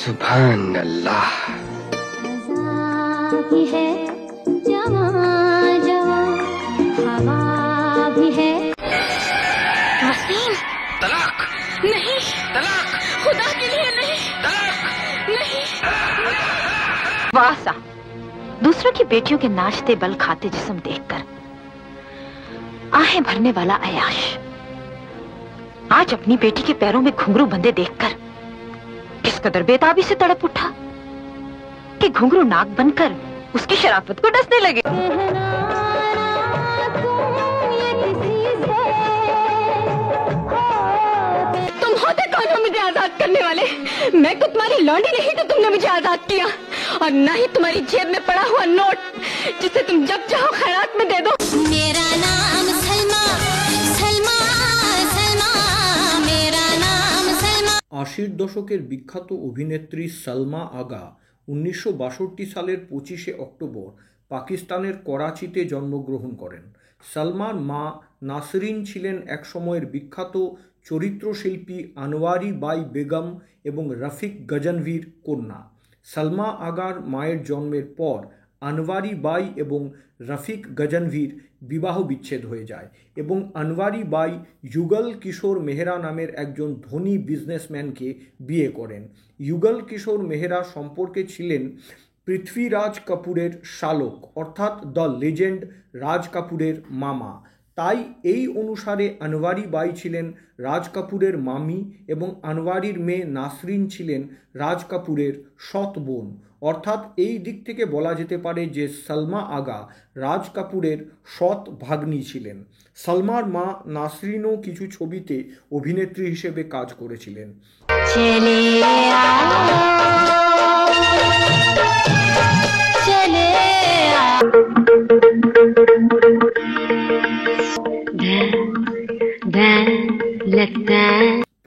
सुभान अल्लाह। भी है जवां जवां हवा भी है। वसीम, तलाक नहीं, तलाक खुदा के लिए नहीं, तलाक नहीं। वाह सा, दूसरों की बेटियों के नाचते बल खाते जिस्म देखकर आहें भरने वाला अयाश आज अपनी बेटी के पैरों में घुंघरू बंधे देखकर किस कदर बेताबी से तड़प उठा कि घुंघरू नाक बनकर उसकी शराफत को डसने लगे। तुम होते कौन हो मुझे आजाद करने वाले? मैं तो तुम्हारी लौंडी नहीं तो तुमने मुझे आजाद किया, और ना ही तुम्हारी जेब में पड़ा हुआ नोट जिसे तुम जब चाहो खैरात में दे दो। मेरा नाम सलमा, सलमा, सलमा, मेरा नाम सलमा। 80 দশকের বিখ্যাত অভিনেত্রী সালমা আগা 1962 সালের 25শে অক্টোবর পাকিস্তানের করাচিতে জন্মগ্রহণ করেন। সালমার মা নাসরিন ছিলেন এক সময়ের বিখ্যাত চরিত্রশিল্পী আনোয়ারি বাই বেগম এবং রফিক গজনভির কন্যা। সালমা আগার মায়ের জন্মের পর আনোয়ারি বাই এবং রফিক গজনভির বিবাহ বিচ্ছেদ হয়ে যায় এবং আনোয়ারি বাই যুগল কিশোর মেহরা নামের একজন ধনী বিজনেসম্যানকে বিয়ে করেন। যুগল কিশোর মেহরা সম্পর্কে ছিলেন পৃথ্বীরাজ কাপুরের শালক অর্থাৎ দ্য লেজেন্ড রাজ কাপুরের মামা। তাই এই অনুসারে আনোয়ারি বাই ছিলেন রাজ কাপুরের মামি এবং আনোয়ারির মেয়ে নাসরিন ছিলেন রাজ কাপুরের সৎ বোন। অর্থাৎ এই দিক থেকে বলা যেতে পারে যে সালমা আগা রাজ কাপুরের সৎ ভাগ্নি ছিলেন। সালমার মা নাসরিনও কিছু ছবিতে অভিনেত্রী হিসেবে কাজ করেছিলেন।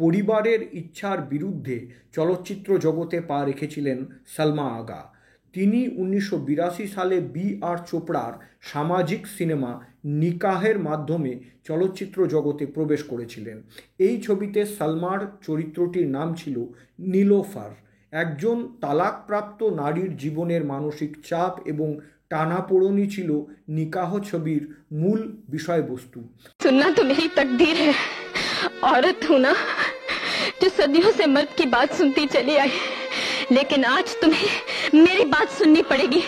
পরিবারের ইচ্ছার বিরুদ্ধে চলচ্চিত্র জগতে পা রেখেছিলেন সালমা আগা। তিনি 1982 সালে বি আর চোপড়ার সামাজিক সিনেমা নিকাহের মাধ্যমে চলচ্চিত্র জগতে প্রবেশ করেছিলেন। এই ছবিতে সালমার চরিত্রটির নাম ছিল নীলোফার। একজন তালাকপ্রাপ্ত নারীর জীবনের মানসিক চাপ এবং টানাপোড়েনই ছিল নিকাহ ছবির মূল বিষয়বস্তু। सुनना तो मेरी तकदीर है, औरत हूँ ना जो सदियों से मर्द की बात सुनती चली आई, लेकिन आज तुम्हें मेरी बात सुननी पड़ेगी।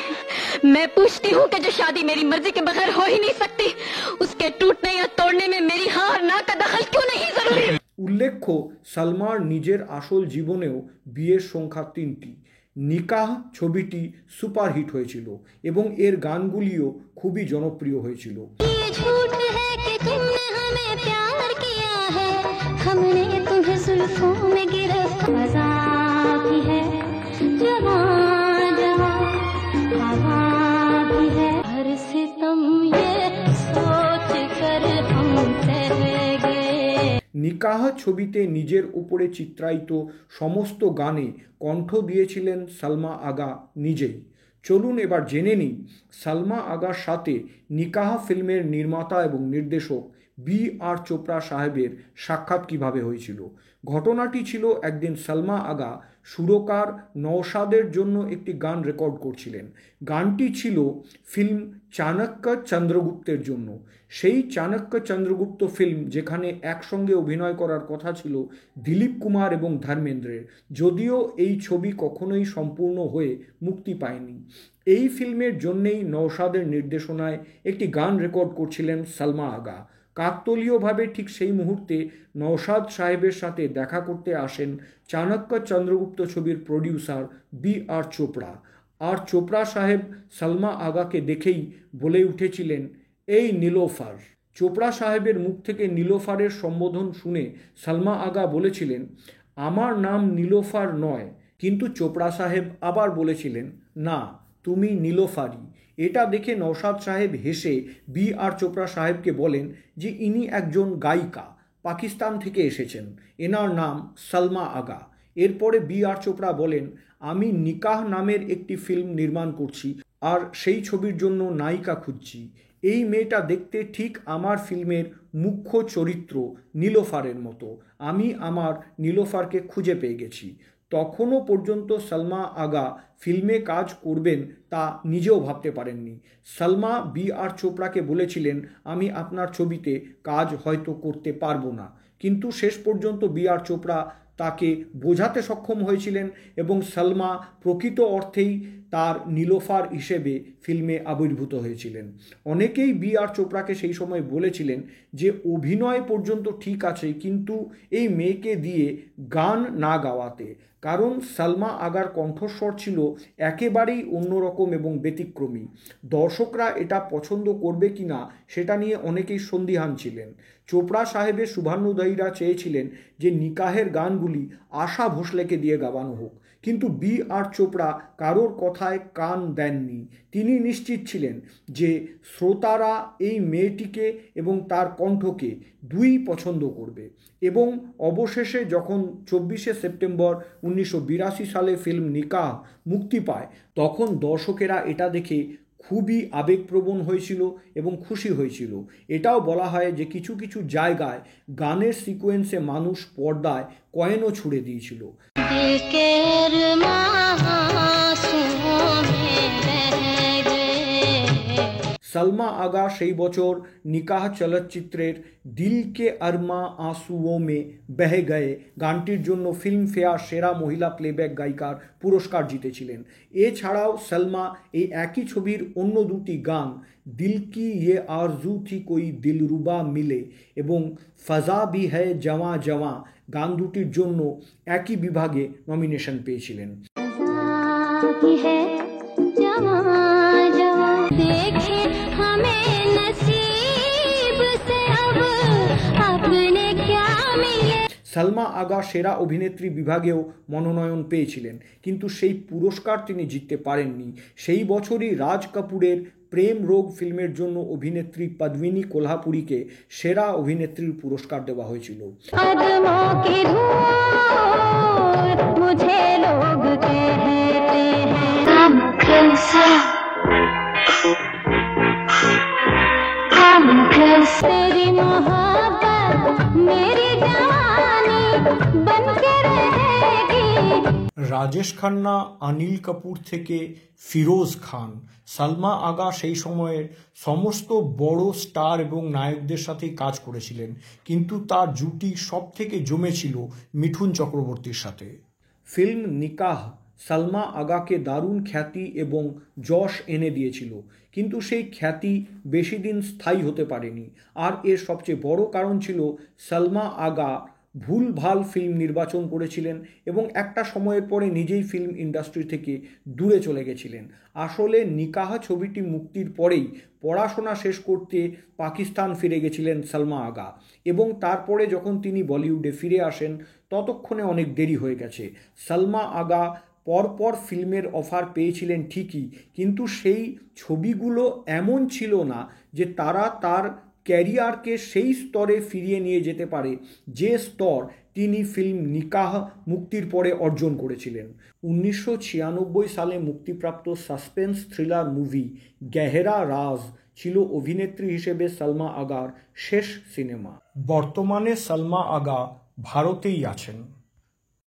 मैं पूछती हूँ कि जो शादी मेरी मर्जी के बगैर हो ही नहीं सकती, उसके टूटने या तोड़ने में मेरी हाँ और ना का दखल क्यों नहीं जरूरी? উল্লেখ্য, সালমার নিজের আসল জীবনেও বিয়ের সংখ্যা 3টি। নিকাহ ছবিটি সুপারহিট হয়েছিল এবং এর গানগুলিও খুবই জনপ্রিয় হয়েছিল। ये झूठ है कि तुमने हमें प्यार किया है, हमने तुम्हें जुल्फों में गिरफ्तार भी है, जवां जवां हवा भी है, हर सितम ये सोच कर हम सह गए। নিকাহ ছবিতে নিজের উপরে চিত্রায়িত সমস্ত গানে কণ্ঠ দিয়েছিলেন সালমা আগা নিজেই। চলুন এবার জেনে নিই সালমা আগার সাথে নিকাহ ফিল্মের নির্মাতা এবং নির্দেশক বি আর চোপড়া সাহেবের সাক্ষাৎ কিভাবে হয়েছিল। ঘটনাটি ছিল, একদিন সালমা আগা সুরকার নওশাদের জন্য একটি গান রেকর্ড করছিলেন। গানটি ছিল ফিল্ম চাণক্য চন্দ্রগুপ্তের জন্য। সেই চাণক্য চন্দ্রগুপ্ত ফিল্ম যেখানে একসঙ্গে অভিনয় করার কথা ছিল দিলীপ কুমার এবং ধর্মেন্দ্রের, যদিও এই ছবি কখনোই সম্পূর্ণ হয়ে মুক্তি পায়নি। এই ফিল্মের জন্যেই নওশাদের নির্দেশনায় একটি গান রেকর্ড করছিলেন সালমা আগা। কাকতালীয়ভাবে ঠিক সেই মুহূর্তে নওশাদ সাহেবের সাথে দেখা করতে আসেন চাণক্য চন্দ্রগুপ্ত ছবির প্রডিউসার বি আর চোপড়া। আর চোপড়া সাহেব সালমা আগাকে দেখেই বলে উঠেছিলেন, এই নীলোফার। চোপড়া সাহেবের মুখ থেকে নীলোফারের সম্বোধন শুনে সালমা আগা বলেছিলেন, আমার নাম নীলোফার নয়। কিন্তু চোপড়া সাহেব আবার বলেছিলেন, না, তুমি নীলোফারই। এটা দেখে নওশাদ সাহেব হেসে বি আর চোপড়া সাহেবকে বলেন যে ইনি একজন গায়িকা, পাকিস্তান থেকে এসেছেন, এনার নাম সালমা আগা। এরপরে বি আর চোপড়া বলেন, আমি নিকাহ নামের একটি ফিল্ম নির্মাণ করছি আর সেই ছবির জন্য নায়িকা খুঁজছি। এই মেয়েটা দেখতে ঠিক আমার ফিল্মের মুখ্য চরিত্র নীলোফারের মতো। আমি আমার নীলোফারকে খুঁজে পেয়ে গেছি। তখনও পর্যন্ত সালমা আগা ফিল্মে কাজ করবেন তা নিজেও ভাবতে পারেননি। সালমা বি.আর. চোপড়াকে বলেছিলেন, আমি আপনার ছবিতে কাজ হয়তো করতে পারবো না, কিন্তু শেষ পর্যন্ত বি.আর. চোপড়া তাকে বোঝাতে সক্ষম হয়েছিলেন এবং সালমা প্রকৃত অর্থেই তার নীলোফার হিসেবে ফিল্মে আবির্ভূত হয়েছিলেন। অনেকেই বি.আর. চোপড়াকে সেই সময় বলেছিলেন যে অভিনয় পর্যন্ত ঠিক আছে, কিন্তু এই মেয়েকে দিয়ে গান না গাওয়াতে, কারণ সালমা আগার কণ্ঠস্বর ছিল একেবারেই অন্যরকম এবং ব্যতিক্রমী। দর্শকরা এটা পছন্দ করবে কি না সেটা নিয়ে অনেকেই সন্দিহান ছিলেন। চোপড়া সাহেবের শুভান্নুধ্যায়ীরা চেয়েছিলেন যে নিকাহের গানগুলি আশা ভোসলেকে দিয়ে গাওয়ানো হোক, কিন্তু বি.আর. চোপড়া কারোর কথায় কান দেননি। তিনি নিশ্চিত ছিলেন যে শ্রোতারা এই মেয়েটিকে এবং তার কণ্ঠকে দুই পছন্দ করবে। এবং অবশেষে যখন 24শে সেপ্টেম্বর 1982 সালে ফিল্ম নিকাহ মুক্তি পায়, তখন দর্শকেরা এটা দেখে খুবই আবেগপ্রবণ হয়েছিল এবং খুশি হয়েছিল। এটাও বলা হয় যে কিছু কিছু জায়গায় গানের সিকোয়েন্সে মানুষ পর্দায় কয়েনও ছুড়ে দিয়েছিল। সালমা আগা সেই বছর নিকাহ চলচ্চিত্রের দিল কে আরমা আঁসুও মে বহ গয়ে গানটির জন্য ফিল্মফেয়ার সেরা মহিলা প্লেব্যাক গায়িকার পুরস্কার জিতেছিলেন। এছাড়াও সালমা এই একই ছবির অন্য দুটি গান দিল কি ইয়ে আরজু থি কোই দিলরুবা মিলে এবং ফজা ভি হ্যায় জওয়াঁ জওয়াঁ গান দুটির জন্য একই বিভাগে নমিনেশন পেয়েছিলেন। সালমা আগা সেরা অভিনেত্রী বিভাগেও মনোনয়ন পেয়েছিলেন, কিন্তু সেই পুরস্কার তিনি জিততে পারেননি। সেই বছরই রাজ কাপুরের প্রেম রোগ ফিল্মের জন্য অভিনেত্রী পদ্মিনী কোলহাপুরীকে সেরা অভিনেত্রীর পুরস্কার দেওয়া হয়েছিল। রাজেশ খান্না, অনিল কাপুর থেকে ফিরোজ খান, সালমা আগা সেই সময়ের সমস্ত বড় স্টার এবং নায়কদের সাথেই কাজ করেছিলেন, কিন্তু তার জুটি সব থেকে জমেছিল মিঠুন চক্রবর্তীর সাথে। ফিল্ম নিকাহ সালমা আগাকে দারুণ খ্যাতি এবং যশ এনে দিয়েছিল, কিন্তু সেই খ্যাতি বেশি দিন স্থায়ী হতে পারেনি। আর এর সবচেয়ে বড় কারণ ছিল সালমা আগা ভুলভাল ফিল্ম নির্বাচন করেছিলেন এবং একটা সময়ের পরে নিজেই ফিল্ম ইন্ডাস্ট্রি থেকে দূরে চলে গেছিলেন। আসলে নিকাহ ছবিটি মুক্তির পরেই পড়াশোনা শেষ করতে পাকিস্তান ফিরে গেছিলেন সালমা আগা, এবং তারপরে যখন তিনি বলিউডে ফিরে আসেন ততক্ষণে অনেক দেরি হয়ে গেছে। সালমা আগা পরপর ফিল্মের অফার পেয়েছিলেন ঠিকই, কিন্তু সেই ছবিগুলো এমন ছিল না যে তারা তার ক্যারিয়ারকে সেই স্তরে ফিরিয়ে নিয়ে যেতে পারে যে স্তর তিনি ফিল্ম নিকাহ মুক্তির পরে অর্জন করেছিলেন। 1996 সালে মুক্তিপ্রাপ্ত সাসপেন্স থ্রিলার মুভি গেহরা রাজ ছিল অভিনেত্রী হিসেবে সালমা আগার শেষ সিনেমা। বর্তমানে সালমা আগা ভারতেই আছেন।